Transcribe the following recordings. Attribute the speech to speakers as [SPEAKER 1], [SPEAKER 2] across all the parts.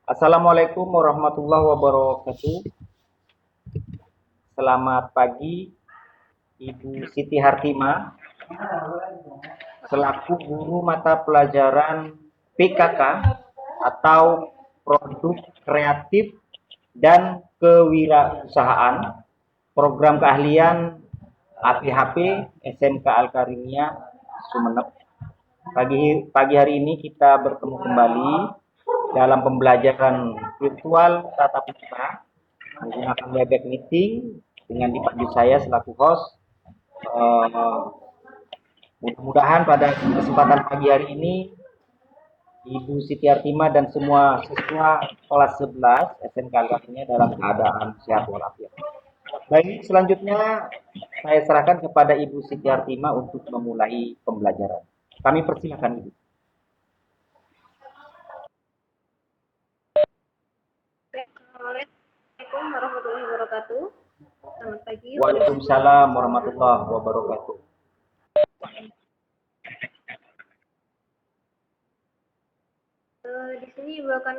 [SPEAKER 1] Assalamualaikum warahmatullahi wabarakatuh. Selamat pagi, Ibu Siti Hartima, selaku guru mata pelajaran PKK atau Produk Kreatif dan Kewirausahaan, program keahlian APHP SMK Al-Karimia Sumeneb. Pagi hari ini kita bertemu kembali dalam pembelajaran virtual tatap muka menggunakan Webex Meeting dengan dipandu saya selaku host. Mudah-mudahan pada kesempatan pagi hari ini Ibu Siti Hartima dan semua siswa kelas 11 SMK Al-Karimia dalam keadaan sehat walafiat. Baik, selanjutnya saya serahkan kepada Ibu Siti Hartima untuk memulai pembelajaran. Kami persilakan Ibu.
[SPEAKER 2] Assalamualaikum warahmatullahi wabarakatuh. Selamat pagi.
[SPEAKER 1] Waalaikumsalam warahmatullahi wabarakatuh.
[SPEAKER 2] Di sini Ibu akan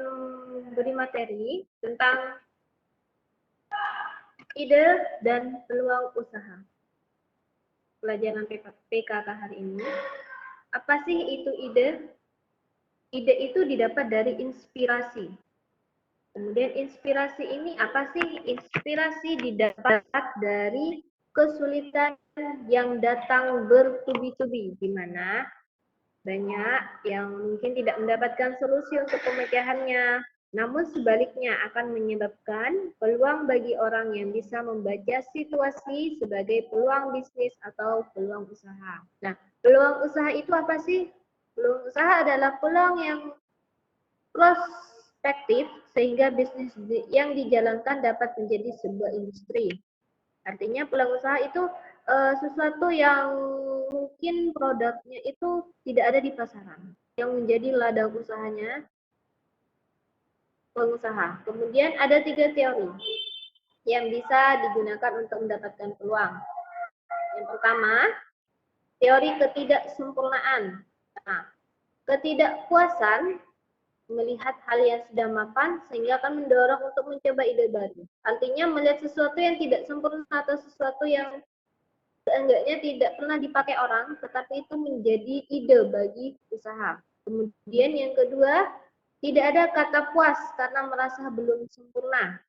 [SPEAKER 2] beri materi tentang ide dan peluang usaha. Pelajaran PKK hari ini. Apa sih itu ide? Ide itu didapat dari inspirasi. Kemudian inspirasi ini apa sih? Inspirasi didapat dari kesulitan yang datang bertubi-tubi, di mana banyak yang mungkin tidak mendapatkan solusi untuk pemecahannya, namun sebaliknya akan menyebabkan peluang bagi orang yang bisa membaca situasi sebagai peluang bisnis atau peluang usaha. Nah, peluang usaha itu apa sih? Peluang usaha adalah peluang yang prospektif sehingga bisnis yang dijalankan dapat menjadi sebuah industri. Artinya peluang usaha itu sesuatu yang mungkin produknya itu tidak ada di pasaran, yang menjadi ladang usahanya pengusaha. Kemudian ada 3 teori yang bisa digunakan untuk mendapatkan peluang. Yang pertama, teori ketidaksempurnaan. Nah, ketidakpuasan melihat hal yang sudah mapan sehingga akan mendorong untuk mencoba ide baru. Artinya melihat sesuatu yang tidak sempurna atau sesuatu yang seenggaknya tidak pernah dipakai orang, tetapi itu menjadi ide bagi usaha. Kemudian yang kedua, tidak ada kata puas karena merasa belum sempurna.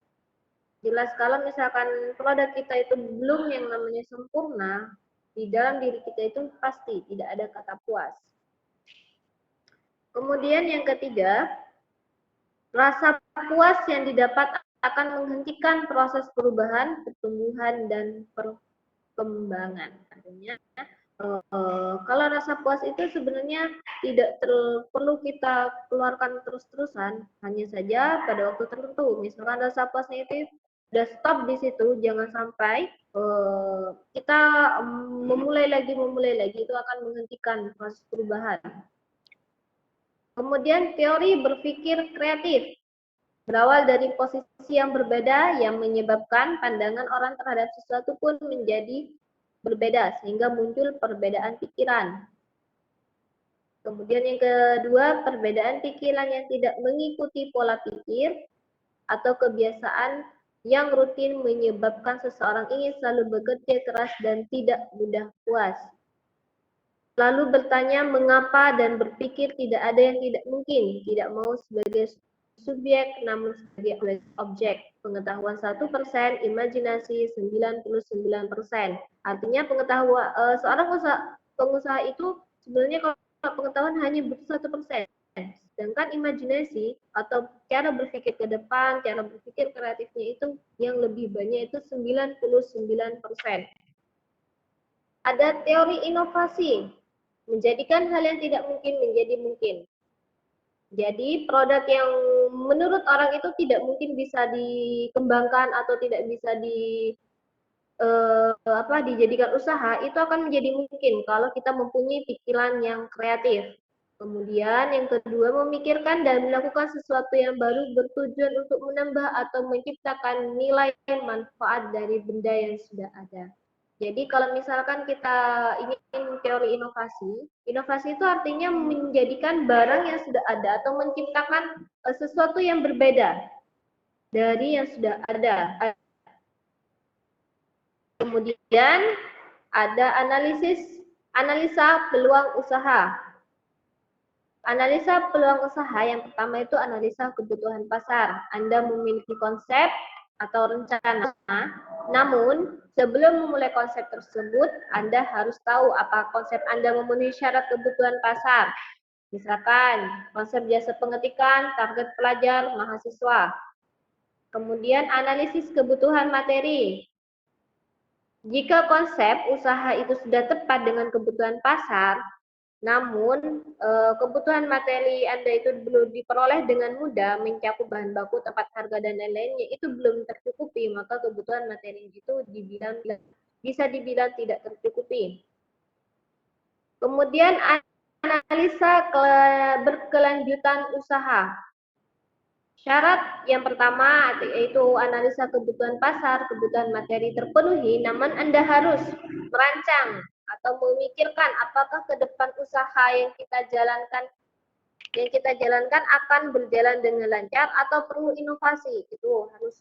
[SPEAKER 2] Jelas kalau misalkan produk kita itu belum yang namanya sempurna, di dalam diri kita itu pasti tidak ada kata puas. Kemudian yang ketiga, rasa puas yang didapat akan menghentikan proses perubahan, pertumbuhan, dan perkembangan. Artinya, kalau rasa puas itu sebenarnya tidak perlu kita keluarkan terus-terusan, hanya saja pada waktu tertentu. Misalkan rasa puasnya itu udah stop di situ, jangan sampai kita memulai lagi itu akan menghentikan proses perubahan. Kemudian teori berpikir kreatif berawal dari posisi yang berbeda yang menyebabkan pandangan orang terhadap sesuatu pun menjadi berbeda sehingga muncul perbedaan pikiran. Kemudian yang kedua, perbedaan pikiran yang tidak mengikuti pola pikir atau kebiasaan yang rutin menyebabkan seseorang ingin selalu bekerja keras dan tidak mudah puas. Lalu bertanya mengapa dan berpikir tidak ada yang tidak mungkin, tidak mau sebagai subjek namun sebagai objek. Pengetahuan 1%, imajinasi 99%. Artinya pengetahuan seorang pengusaha itu sebenarnya kalau pengetahuan hanya butuh 1%. Sedangkan imajinasi atau cara berpikir ke depan, cara berpikir kreatifnya itu yang lebih banyak itu 99%. Ada teori inovasi, menjadikan hal yang tidak mungkin menjadi mungkin. Jadi produk yang menurut orang itu tidak mungkin bisa dikembangkan atau tidak bisa dijadikan usaha, itu akan menjadi mungkin kalau kita mempunyai pikiran yang kreatif. Kemudian yang kedua, memikirkan dan melakukan sesuatu yang baru bertujuan untuk menambah atau menciptakan nilai manfaat dari benda yang sudah ada. Jadi kalau misalkan kita ingin teori inovasi, inovasi itu artinya menjadikan barang yang sudah ada atau menciptakan sesuatu yang berbeda dari yang sudah ada. Kemudian ada analisa peluang usaha. Analisa peluang usaha yang pertama itu analisa kebutuhan pasar. Anda memiliki konsep atau rencana, namun sebelum memulai konsep tersebut, Anda harus tahu apa konsep Anda memenuhi syarat kebutuhan pasar. Misalkan konsep jasa pengetikan, target pelajar, mahasiswa. Kemudian analisis kebutuhan materi. Jika konsep usaha itu sudah tepat dengan kebutuhan pasar, namun kebutuhan materi Anda itu belum diperoleh dengan mudah, mencakup bahan baku, tempat harga, dan lain-lainnya, itu belum tercukupi, maka kebutuhan materi itu bisa dibilang tidak tercukupi. Kemudian analisa berkelanjutan usaha. Syarat yang pertama yaitu analisa kebutuhan pasar, kebutuhan materi terpenuhi, namun Anda harus merancang atau memikirkan apakah ke depan usaha yang kita jalankan akan berjalan dengan lancar atau perlu inovasi. Itu harus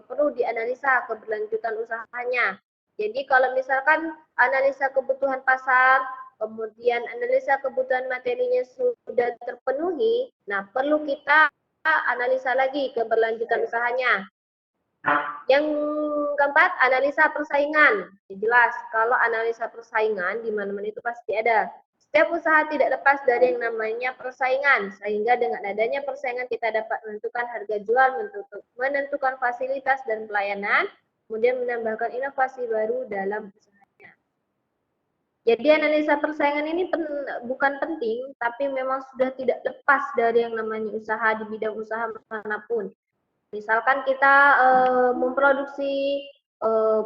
[SPEAKER 2] perlu dianalisa keberlanjutan usahanya. Jadi kalau misalkan analisa kebutuhan pasar, kemudian analisa kebutuhan materinya sudah terpenuhi, nah perlu kita analisa lagi keberlanjutan usahanya. Yang keempat, analisa persaingan. Jelas, kalau analisa persaingan di mana-mana itu pasti ada. Setiap usaha tidak lepas dari yang namanya persaingan, sehingga dengan adanya persaingan kita dapat menentukan harga jual, menentukan fasilitas dan pelayanan, kemudian menambahkan inovasi baru dalam usahanya. Jadi analisa persaingan ini bukan penting, tapi memang sudah tidak lepas dari yang namanya usaha di bidang usaha manapun. Misalkan kita memproduksi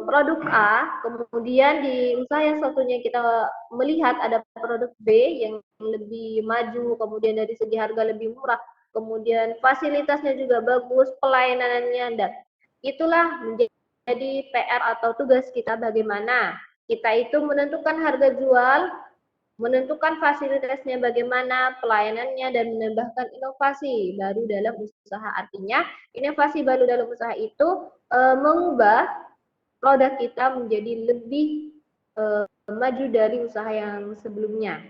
[SPEAKER 2] produk A, kemudian di usaha yang satunya kita melihat ada produk B yang lebih maju, kemudian dari segi harga lebih murah, kemudian fasilitasnya juga bagus, pelayanannya ada. Itulah menjadi PR atau tugas kita bagaimana kita itu menentukan harga jual, menentukan fasilitasnya bagaimana, pelayanannya, dan menambahkan inovasi baru dalam usaha. Artinya, inovasi baru dalam usaha itu mengubah produk kita menjadi lebih maju dari usaha yang sebelumnya.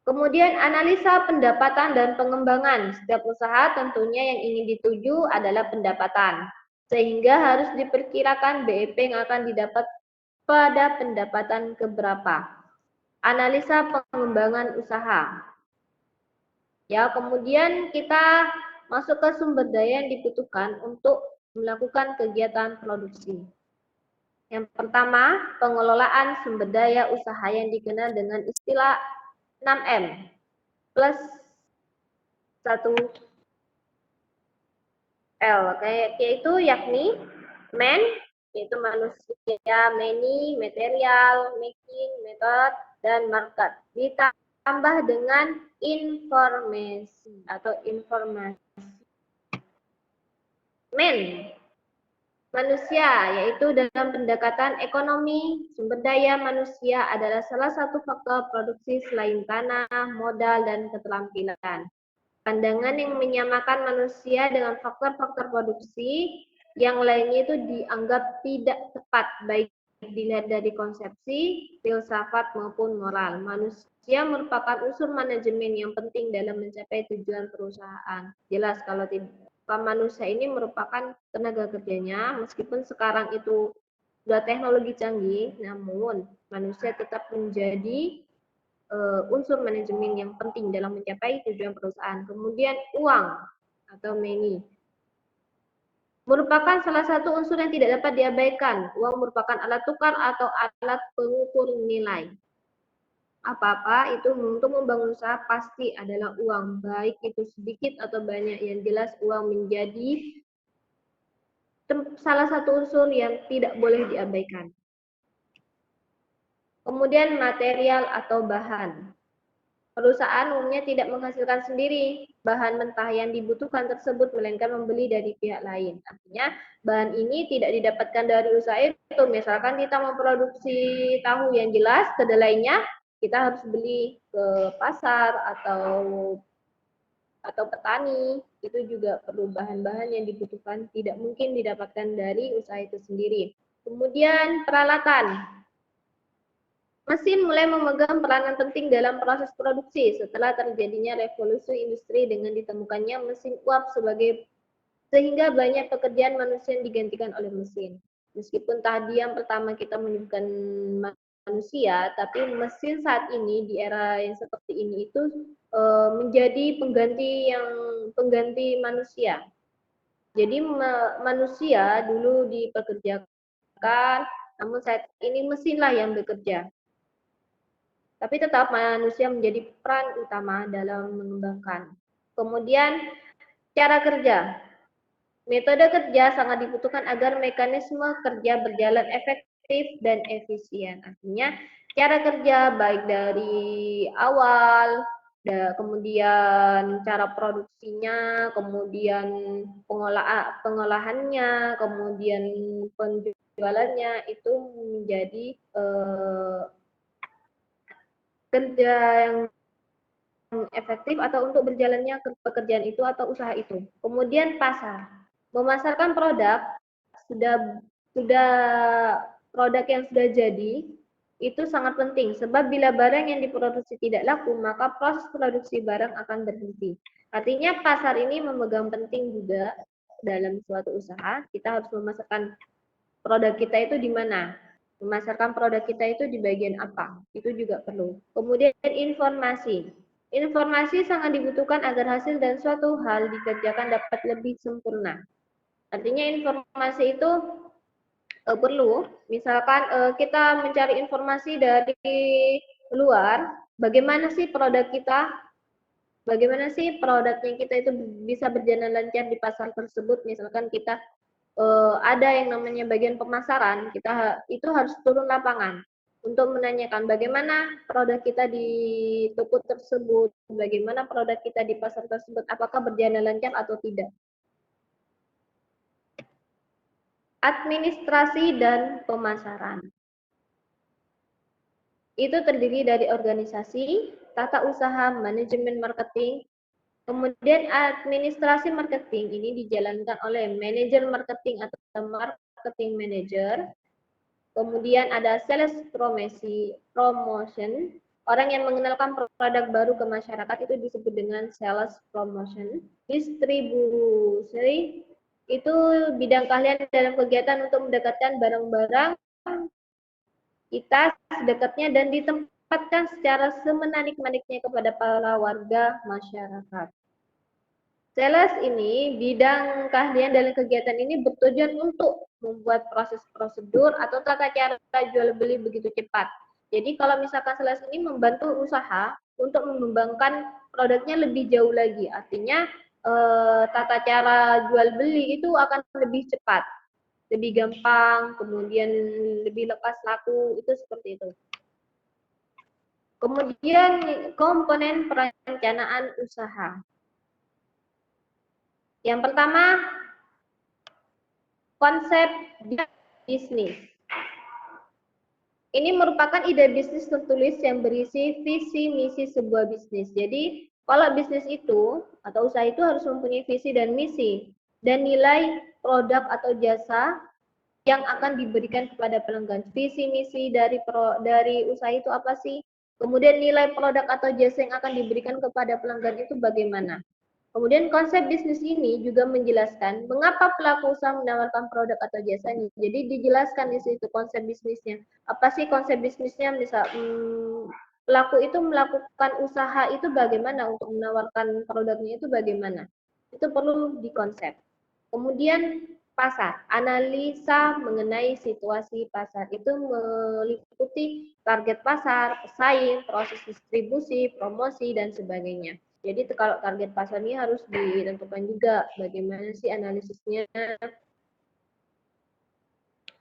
[SPEAKER 2] Kemudian analisa pendapatan dan pengembangan. Setiap usaha tentunya yang ingin dituju adalah pendapatan. Sehingga harus diperkirakan BEP yang akan didapat pada pendapatan keberapa. Analisa pengembangan usaha. Ya, kemudian kita masuk ke sumber daya yang dibutuhkan untuk melakukan kegiatan produksi. Yang pertama, pengelolaan sumber daya usaha yang dikenal dengan istilah 6M plus 1L. Yaitu yakni man, yaitu manusia, many, material, making, method, dan market. Ditambah dengan informasi atau informasi. Man, manusia, yaitu dalam pendekatan ekonomi, sumber daya manusia adalah salah satu faktor produksi selain tanah, modal, dan keterampilan. Pandangan yang menyamakan manusia dengan faktor-faktor produksi yang lainnya itu dianggap tidak tepat, baik dilihat dari konsepsi, filsafat maupun moral. Manusia merupakan unsur manajemen yang penting dalam mencapai tujuan perusahaan. Jelas kalau manusia ini merupakan tenaga kerjanya, meskipun sekarang itu sudah teknologi canggih, namun manusia tetap menjadi unsur manajemen yang penting dalam mencapai tujuan perusahaan. Kemudian uang atau money merupakan salah satu unsur yang tidak dapat diabaikan. Uang merupakan alat tukar atau alat pengukur nilai. Apa-apa itu untuk membangun usaha pasti adalah uang, baik itu sedikit atau banyak. Yang jelas uang menjadi salah satu unsur yang tidak boleh diabaikan. Kemudian material atau bahan. Perusahaan umumnya tidak menghasilkan sendiri bahan mentah yang dibutuhkan tersebut, melainkan membeli dari pihak lain. Artinya, bahan ini tidak didapatkan dari usaha itu. Misalkan kita memproduksi tahu yang jelas, kedelainya kita harus beli ke pasar atau petani, itu juga perlu bahan-bahan yang dibutuhkan, tidak mungkin didapatkan dari usaha itu sendiri. Kemudian peralatan. Mesin mulai memegang peranan penting dalam proses produksi setelah terjadinya revolusi industri dengan ditemukannya mesin uap sehingga banyak pekerjaan manusia digantikan oleh mesin. Meskipun tadi yang pertama kita menyebutkan manusia, tapi mesin saat ini di era yang seperti ini itu menjadi pengganti manusia. Jadi manusia dulu dipekerjakan, namun saat ini mesinlah yang bekerja. Tapi tetap manusia menjadi peran utama dalam mengembangkan. Kemudian cara kerja. Metode kerja sangat dibutuhkan agar mekanisme kerja berjalan efektif dan efisien. Artinya cara kerja baik dari awal, kemudian cara produksinya, kemudian pengolahannya, kemudian penjualannya itu menjadi kerja yang efektif atau untuk berjalannya pekerjaan itu atau usaha itu. Kemudian pasar. Memasarkan produk sudah produk yang sudah jadi itu sangat penting sebab bila barang yang diproduksi tidak laku maka proses produksi barang akan berhenti. Artinya pasar ini memegang penting juga dalam suatu usaha. Kita harus memasarkan produk kita itu di mana? Memasarkan produk kita itu di bagian apa? Itu juga perlu. Kemudian informasi. Informasi sangat dibutuhkan agar hasil dan suatu hal dikerjakan dapat lebih sempurna. Artinya informasi itu perlu. Misalkan kita mencari informasi dari luar, bagaimana sih produk kita, bagaimana sih produknya kita itu bisa berjalan lancar di pasar tersebut. Misalkan kita ada yang namanya bagian pemasaran, kita itu harus turun lapangan untuk menanyakan bagaimana produk kita di toko tersebut, bagaimana produk kita di pasar tersebut, apakah berjalan lancar atau tidak. Administrasi dan pemasaran. Itu terdiri dari organisasi, tata usaha, manajemen marketing, kemudian administrasi marketing ini dijalankan oleh manajer marketing atau marketing manager. Kemudian ada sales promotion. Orang yang mengenalkan produk baru ke masyarakat itu disebut dengan sales promotion. Distribusi itu bidang keahlian dalam kegiatan untuk mendekatkan barang-barang kita sedekatnya dan ditempatkan secara semenarik-menariknya kepada para warga masyarakat. Sales ini, bidang keahlian dalam kegiatan ini bertujuan untuk membuat proses prosedur atau tata cara jual beli begitu cepat. Jadi kalau misalkan sales ini membantu usaha untuk mengembangkan produknya lebih jauh lagi. Artinya tata cara jual beli itu akan lebih cepat, lebih gampang, kemudian lebih lekas laku, itu seperti itu. Kemudian komponen perencanaan usaha. Yang pertama, konsep bisnis. Ini merupakan ide bisnis tertulis yang berisi visi misi sebuah bisnis. Jadi, kalau bisnis itu atau usaha itu harus mempunyai visi dan misi dan nilai produk atau jasa yang akan diberikan kepada pelanggan. Visi misi dari usaha itu apa sih? Kemudian nilai produk atau jasa yang akan diberikan kepada pelanggan itu bagaimana? Kemudian konsep bisnis ini juga menjelaskan mengapa pelaku usaha menawarkan produk atau jasanya. Jadi dijelaskan di situ konsep bisnisnya. Apa sih konsep bisnisnya? Misal pelaku itu melakukan usaha itu bagaimana untuk menawarkan produknya itu bagaimana. Itu perlu dikonsep. Kemudian pasar, analisa mengenai situasi pasar itu meliputi target pasar, pesaing, proses distribusi, promosi dan sebagainya. Jadi kalau target pasarnya harus ditentukan juga bagaimana sih analisisnya.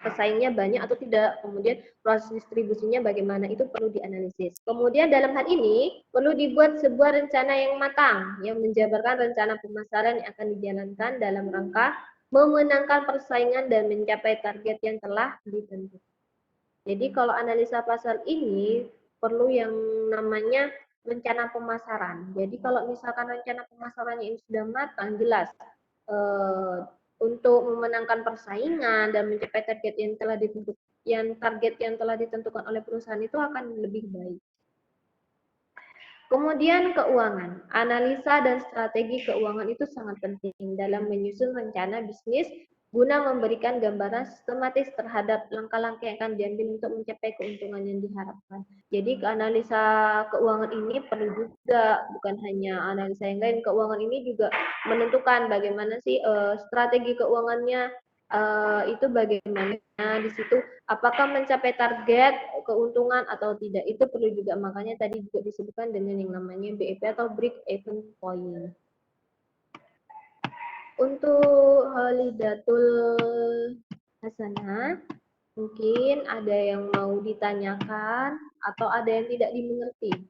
[SPEAKER 2] pesaingnya banyak atau tidak, kemudian proses distribusinya bagaimana, itu perlu dianalisis. Kemudian dalam hal ini perlu dibuat sebuah rencana yang matang yang menjabarkan rencana pemasaran yang akan dijalankan dalam rangka memenangkan persaingan dan mencapai target yang telah ditentukan. Jadi kalau analisa pasar ini perlu yang namanya rencana pemasaran. Jadi kalau misalkan rencana pemasarannya ini sudah matang, jelas eh, untuk memenangkan persaingan dan mencapai target yang telah ditentukan oleh perusahaan itu akan lebih baik. Kemudian keuangan. Analisa dan strategi keuangan itu sangat penting dalam menyusun rencana bisnis guna memberikan gambaran sistematis terhadap langkah-langkah yang akan diambil untuk mencapai keuntungan yang diharapkan. Jadi analisa keuangan ini perlu juga, bukan hanya analisa yang lain, keuangan ini juga menentukan bagaimana sih strategi keuangannya, itu bagaimana di situ apakah mencapai target keuntungan atau tidak, itu perlu juga, makanya tadi juga disebutkan dengan yang namanya BEP atau break even point. Untuk Halidatul Hasanah, mungkin ada yang mau ditanyakan atau ada yang tidak dimengerti.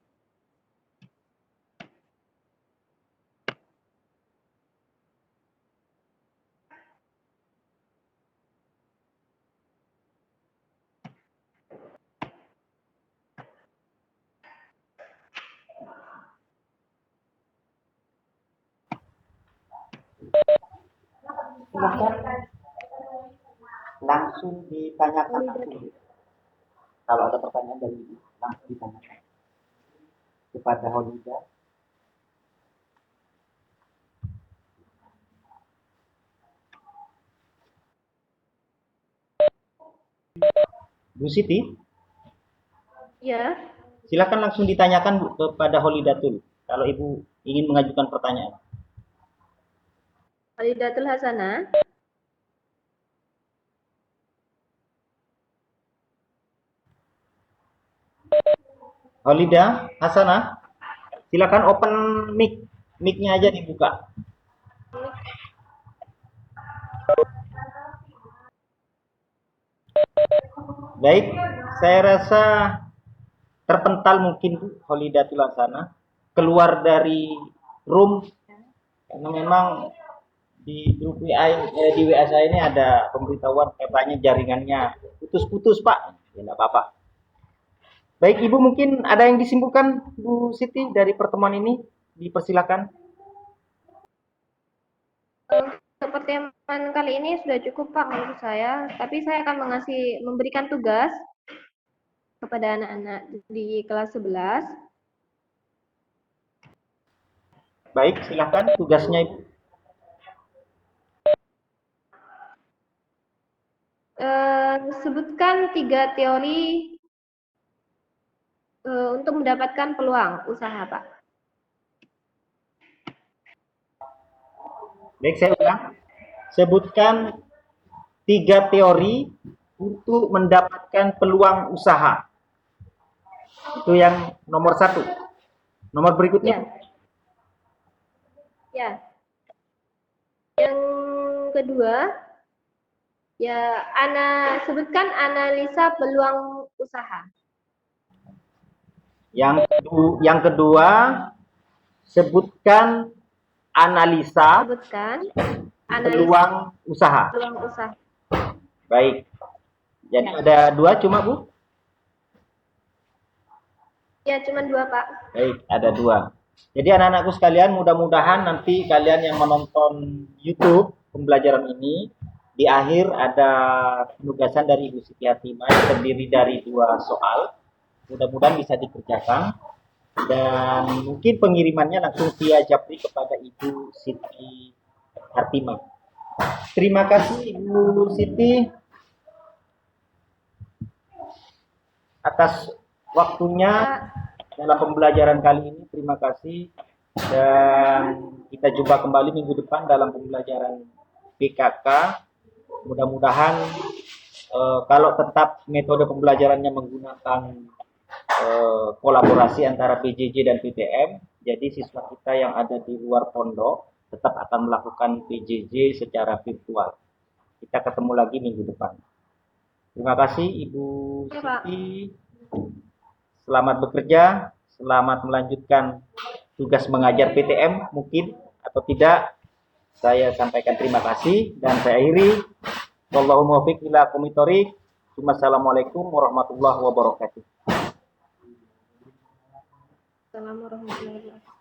[SPEAKER 1] Silahkan langsung ditanyakan langsung. Kalau ada pertanyaan dari Ibu, langsung ditanyakan kepada Holida. Bu Siti,
[SPEAKER 2] Ya,
[SPEAKER 1] silakan langsung ditanyakan Bu, kepada Holidatul kalau Ibu ingin mengajukan pertanyaan.
[SPEAKER 2] Halidatul Hasanah.
[SPEAKER 1] Holida Hasanah, silakan open mic-nya aja dibuka. Baik, saya rasa terpental mungkin Bu Holidatul Hasanah keluar dari room karena memang di grup WA di WA saya ini ada pemberitahuan katanya jaringannya putus-putus Pak. Ya enggak apa-apa. Baik Ibu, mungkin ada yang disimpulkan Bu Siti dari pertemuan ini? Dipersilakan.
[SPEAKER 2] Pertemuan kali ini sudah cukup Pak menurut saya, tapi saya akan memberikan tugas kepada anak-anak di kelas 11.
[SPEAKER 1] Baik, silakan tugasnya Ibu.
[SPEAKER 2] Sebutkan 3 teori untuk mendapatkan peluang usaha, Pak.
[SPEAKER 1] Baik, saya ulang. Sebutkan 3 teori untuk mendapatkan peluang usaha. Itu yang nomor 1. Nomor berikutnya.
[SPEAKER 2] Ya. Yang kedua, ya, sebutkan analisa peluang usaha.
[SPEAKER 1] Yang kedua, sebutkan analisa peluang usaha. Baik. Jadi ya, ada 2 cuma Bu?
[SPEAKER 2] Ya, cuma 2 Pak.
[SPEAKER 1] Baik, ada 2. Jadi anak-anakku sekalian, mudah-mudahan nanti kalian yang menonton YouTube pembelajaran ini, di akhir ada penugasan dari Ibu Siti Hatimah yang terdiri dari 2 soal. Mudah-mudahan bisa dikerjakan. Dan mungkin pengirimannya langsung via Japri kepada Ibu Siti Hatimah. Terima kasih Ibu Siti atas waktunya dalam pembelajaran kali ini. Terima kasih, dan kita jumpa kembali minggu depan dalam pembelajaran PKK. Mudah-mudahan kalau tetap metode pembelajarannya menggunakan kolaborasi antara PJJ dan PTM, jadi siswa kita yang ada di luar pondok tetap akan melakukan PJJ secara virtual. Kita ketemu lagi minggu depan. Terima kasih Ibu
[SPEAKER 2] Ya, Pak.
[SPEAKER 1] Siti. Selamat bekerja, selamat melanjutkan tugas mengajar PTM mungkin atau tidak. Saya sampaikan terima kasih dan saya akhiri. Wallahu muwaffiq ila aqwamit thoriq. Wassalamualaikum warahmatullahi wabarakatuh.
[SPEAKER 2] Assalamualaikum warahmatullahi wabarakatuh.